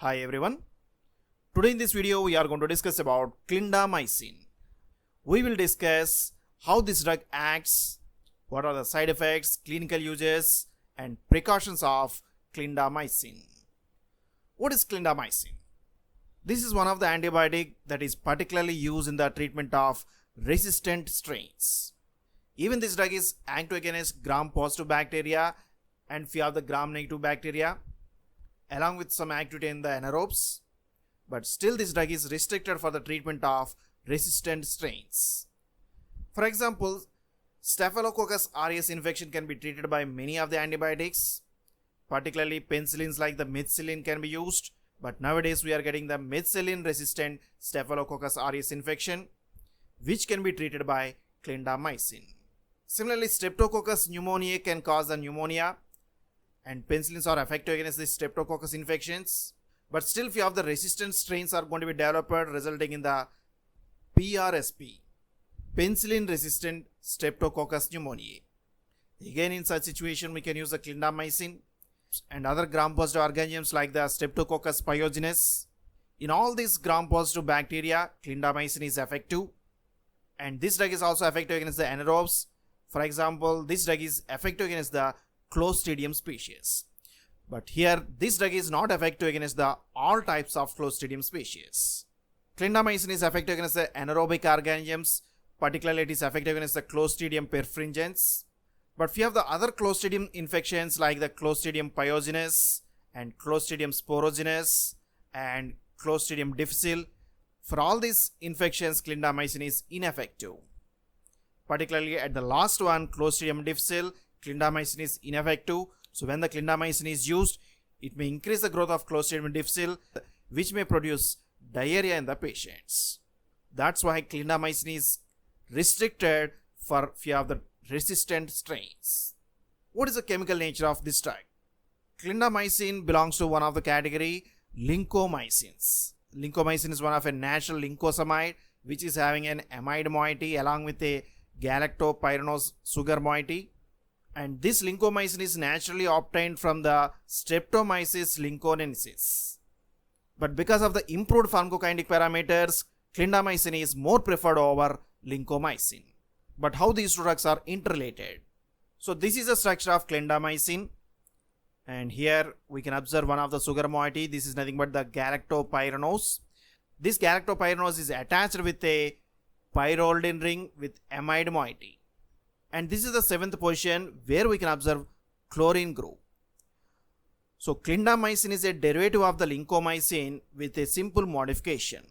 Hi everyone. Today in this video we are going to discuss about clindamycin. We will discuss how this drug acts, what are the side effects, clinical uses and precautions of clindamycin. What is clindamycin? This is one of the antibiotic that is particularly used in the treatment of resistant strains. Even this drug is active against gram-positive bacteria and few of the gram-negative bacteria, along with some activity in the anaerobes, but still this drug is restricted for the treatment of resistant strains. For example, Staphylococcus aureus infection can be treated by many of the antibiotics, particularly penicillins like the methicillin can be used, but nowadays we are getting the methicillin resistant Staphylococcus aureus infection, which can be treated by clindamycin. Similarly, Streptococcus pneumoniae can cause the pneumonia, and penicillins are effective against the streptococcus infections, but still few of the resistant strains are going to be developed, resulting in the PRSP, penicillin resistant streptococcus pneumoniae. Again, in such situation we can use the clindamycin and other gram-positive organisms like the Streptococcus pyogenes. In all these gram-positive bacteria, clindamycin is effective, and this drug is also effective against the anaerobes. For example, this drug is effective against the Clostridium species. But here, this drug is not effective against the all types of Clostridium species. Clindamycin is effective against the anaerobic organisms, particularly it is effective against the Clostridium perfringens. But few of the other Clostridium infections like the Clostridium pyogenes and Clostridium sporogenes and Clostridium difficile, for all these infections, clindamycin is ineffective. Particularly at the last one, Clostridium difficile, clindamycin is ineffective. So when the clindamycin is used, it may increase the growth of Clostridium difficile, which may produce diarrhea in the patients. That's why clindamycin is restricted for few of the resistant strains. What is the chemical nature of this drug? Clindamycin belongs to one of the category lincomycins. Lincomycin is one of a natural lincosamide which is having an amide moiety along with a galactopyranose sugar moiety. And this lincomycin is naturally obtained from the Streptomyces linconensis. But because of the improved pharmacokinetic parameters, clindamycin is more preferred over lincomycin. But how these two drugs are interrelated? So this is the structure of clindamycin. And here we can observe one of the sugar moiety. This is nothing but the galactopyranose. This galactopyranose is attached with a pyrrolidine ring with amide moiety. And this is the 7th position where we can observe chlorine group. So clindamycin is a derivative of the lincomycin with a simple modification.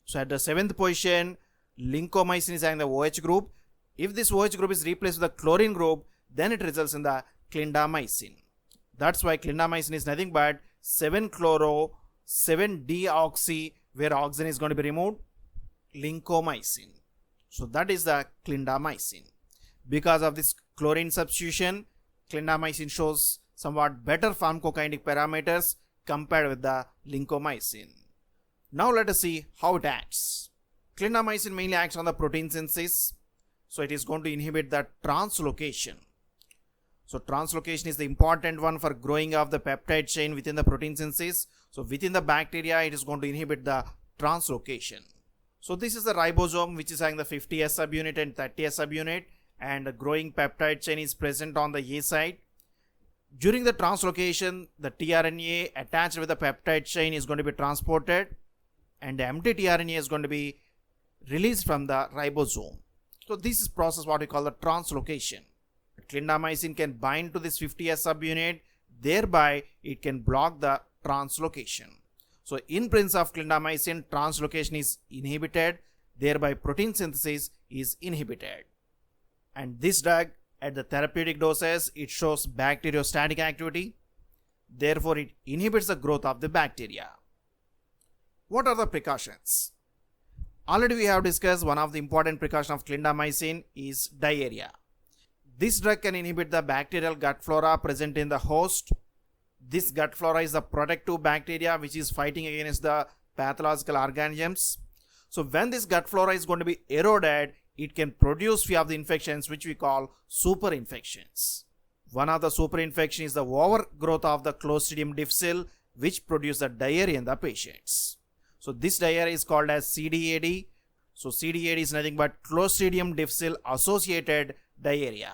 So at the 7th position, lincomycin is having the OH group. If this OH group is replaced with the chlorine group, then it results in the clindamycin. That's why clindamycin is nothing but 7-chloro, 7-deoxy, where oxygen is going to be removed, lincomycin. So that is the clindamycin. Because of this chlorine substitution, clindamycin shows somewhat better pharmacokinetic parameters compared with the lincomycin. Now let us see how it acts. Clindamycin mainly acts on the protein synthesis. So it is going to inhibit the translocation. So translocation is the important one for growing of the peptide chain within the protein synthesis. So within the bacteria, it is going to inhibit the translocation. So this is the ribosome which is having the 50S subunit and 30S subunit, and the growing peptide chain is present on the A side. During the translocation, the tRNA attached with the peptide chain is going to be transported, and the empty tRNA is going to be released from the ribosome. So this is process what we call the translocation. Clindamycin can bind to this 50S subunit, thereby it can block the translocation. So in presence of clindamycin, translocation is inhibited, thereby protein synthesis is inhibited. And this drug at the therapeutic doses, it shows bacteriostatic activity. Therefore, it inhibits the growth of the bacteria. What are the precautions? Already we have discussed one of the important precautions of clindamycin is diarrhea. This drug can inhibit the bacterial gut flora present in the host. This gut flora is the protective bacteria which is fighting against the pathological organisms. So when this gut flora is going to be eroded, it can produce few of the infections which we call super infections. One of the super infection is the overgrowth of the Clostridium difficile, which produce the diarrhea in the patients. So this diarrhea is called as CDAD. So CDAD is nothing but Clostridium difficile associated diarrhea.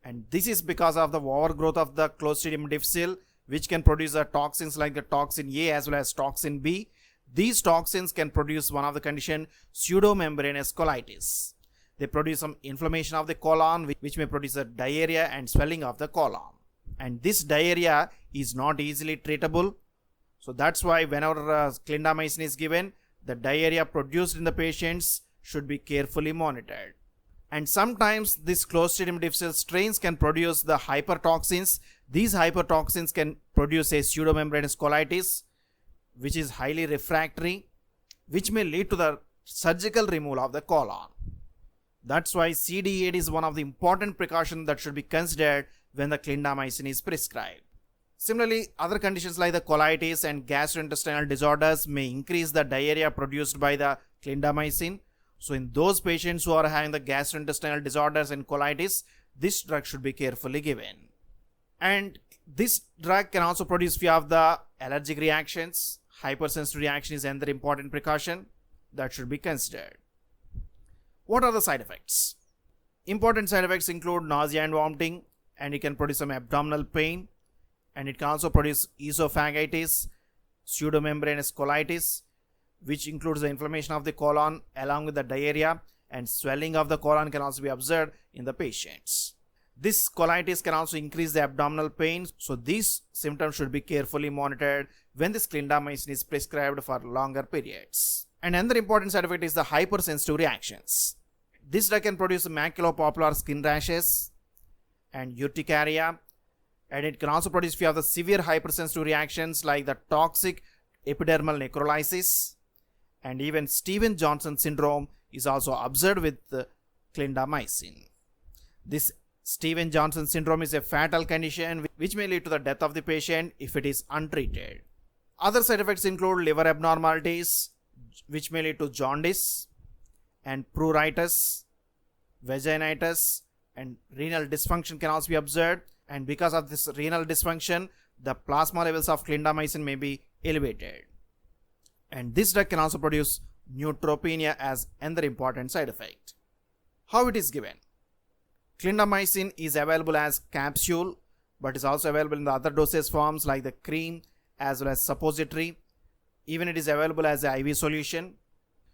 And this is because of the overgrowth of the Clostridium difficile, which can produce the toxins like the toxin A as well as toxin B. These toxins can produce one of the condition pseudomembranous colitis. They produce some inflammation of the colon, which may produce a diarrhea and swelling of the colon. And this diarrhea is not easily treatable. So that's why whenever clindamycin is given, the diarrhea produced in the patients should be carefully monitored. And sometimes these Clostridium difficile strains can produce the hypertoxins. These hypertoxins can produce a pseudomembranous colitis, which is highly refractory, which may lead to the surgical removal of the colon. That's why CDAD is one of the important precautions that should be considered when the clindamycin is prescribed. Similarly, other conditions like the colitis and gastrointestinal disorders may increase the diarrhea produced by the clindamycin. So in those patients who are having the gastrointestinal disorders and colitis, this drug should be carefully given. And this drug can also produce few of the allergic reactions. Hypersensitivity reaction is another important precaution that should be considered. What are the side effects? Important side effects include nausea and vomiting, and it can produce some abdominal pain, and it can also produce esophagitis, pseudomembranous colitis, which includes the inflammation of the colon along with the diarrhea, and swelling of the colon can also be observed in the patients. This colitis can also increase the abdominal pain, so these symptoms should be carefully monitored when this clindamycin is prescribed for longer periods. And another important side effect is the hypersensitive reactions. This drug can produce maculopapular skin rashes and urticaria, and it can also produce few of the severe hypersensitive reactions like the toxic epidermal necrolysis, and even Stevens-Johnson syndrome is also observed with clindamycin. This Stevens-Johnson syndrome is a fatal condition which may lead to the death of the patient if it is untreated. Other side effects include liver abnormalities, which may lead to jaundice, and pruritus, vaginitis, and renal dysfunction can also be observed. And because of this renal dysfunction, the plasma levels of clindamycin may be elevated. And this drug can also produce neutropenia as another important side effect. How it is given? Clindamycin is available as capsule, but is also available in the other dosage forms like the cream as well as suppository. Even it is available as an IV solution.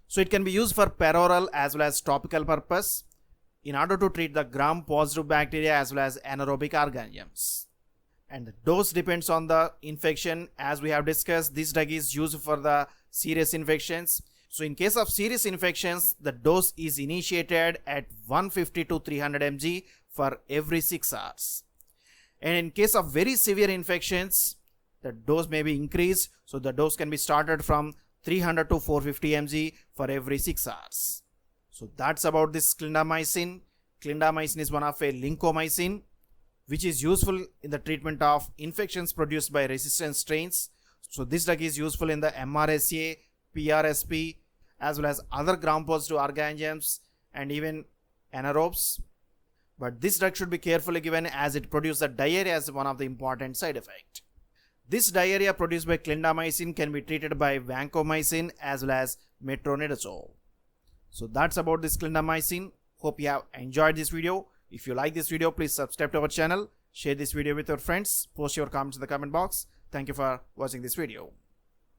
So it can be used for peroral as well as topical purpose in order to treat the gram-positive bacteria as well as anaerobic organisms. And the dose depends on the infection. As we have discussed, this drug is used for the serious infections. So in case of serious infections, the dose is initiated at 150 to 300 mg for every 6 hours. And in case of very severe infections, the dose may be increased. So the dose can be started from 300 to 450 mg for every 6 hours. So that's about this clindamycin. Clindamycin is one of a lincomycin, which is useful in the treatment of infections produced by resistant strains. So this drug is useful in the MRSA, PRSP, as well as other gram-positive organisms and even anaerobes. But this drug should be carefully given as it produces the diarrhea as one of the important side effects. This diarrhea produced by clindamycin can be treated by vancomycin as well as metronidazole. So that's about this clindamycin. Hope you have enjoyed this video. If you like this video, please subscribe to our channel, share this video with your friends, post your comments in the comment box. Thank you for watching this video.